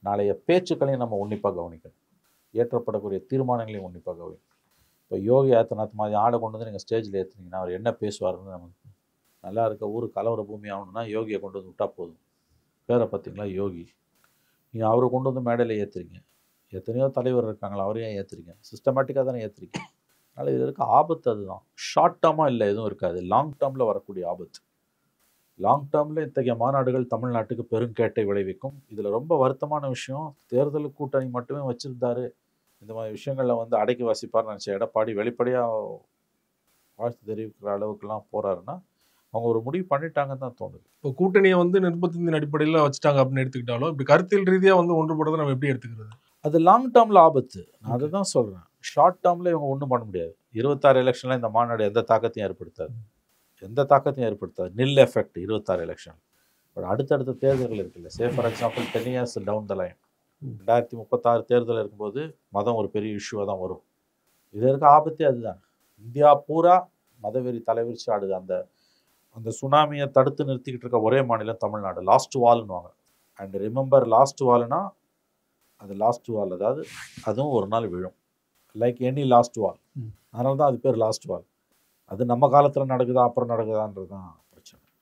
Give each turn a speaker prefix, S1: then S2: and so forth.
S1: நாளைய பேச்சுக்களையும் நம்ம உன்னிப்பாக கவனிக்கணும், ஏற்றப்படக்கூடிய தீர்மானங்களையும் உன்னிப்பாக கவனிக்கணும். இப்போ யோகி ஆதித்யநாத் மாதிரி ஆளை கொண்டு வந்து நீங்கள் ஸ்டேஜில் ஏற்றுனீங்கன்னா அவர் என்ன பேசுவாருன்னு நமக்கு நல்லா இருக்க ஊர் கலவர பூமி ஆகணும்னா யோகியை கொண்டு வந்து விட்டால் போதும். பேரை பார்த்தீங்களா யோகி, நீங்கள் அவரை கொண்டு வந்து மேடையில் ஏற்றுறீங்க. எத்தனையோ தலைவர் இருக்காங்களா, அவரையும் ஏற்றுறீங்க, சிஸ்டமேட்டிக்காக தானே ஏற்றுறீங்க. அதனால் இது இருக்க ஆபத்து அதுதான். ஷார்ட் டேர்மாக இல்லை எதுவும் இருக்காது, லாங் டேர்மில் வரக்கூடிய ஆபத்து. லாங் டேர்மில் இத்தகைய மாநாடுகள் தமிழ்நாட்டுக்கு பெருங்கேட்டை விளைவிக்கும். இதில் ரொம்ப வருத்தமான விஷயம், தேர்தல் கூட்டணி மட்டுமே வச்சுருந்தாரு, இந்த மாதிரி விஷயங்களில் வந்து அடக்கி வாசிப்பார்னு நினச்ச எடப்பாடி வெளிப்படையாக வாழ்த்து தெரிவிக்கிற அளவுக்குலாம் போகிறாருன்னா அவங்க ஒரு முடிவு பண்ணிட்டாங்கன்னு தான் தோணுது.
S2: இப்போ கூட்டணியை வந்து நிர்பந்தத்தின் அடிப்படையில் வச்சுட்டாங்க அப்படின்னு எடுத்துக்கிட்டாலும், இப்படி கருத்தியல் ரீதியாக வந்து ஒன்றுபடுறதை நம்ம எப்படி எடுத்துக்கிறது?
S1: அது லாங் டேர்மில் ஆபத்து. நான் அதை தான் சொல்கிறேன். ஷார்ட் டேர்மில் இவங்க ஒன்றும் பண்ண முடியாது. 26 எலெக்ஷனில் இந்த மாநாடு எந்த தாக்கத்தையும் ஏற்படுத்தாது, நில் எஃபெக்ட் 26 எலெக்ஷன். பட் அடுத்தடுத்த தேர்தல்கள் இருக்குல்ல, say for example 10 years down the line 2036 தேர்தல் இருக்கும்போது மதம் ஒரு பெரிய இஷ்யூவாக தான் வரும். இது இருக்க ஆபத்தே அதுதான். இந்தியா பூரா மதவெறி தலைவிரிச்சு ஆடுது. அந்த சுனாமியை தடுத்து நிறுத்திக்கிட்டு இருக்க ஒரே மாநிலம் தமிழ்நாடு. லாஸ்ட் வால்னுவாங்க. அண்ட் ரிமெம்பர், லாஸ்ட் வால்னா அது லாஸ்ட் வால், அதாவது அதுவும் ஒரு நாள் விழும், லைக் எனி லாஸ்ட் வால். அதனால தான் அது பேர் லாஸ்ட் வால். அது நம்ம காலத்தில் நடக்குதா அப்புறம் நடக்குதான்றது தான்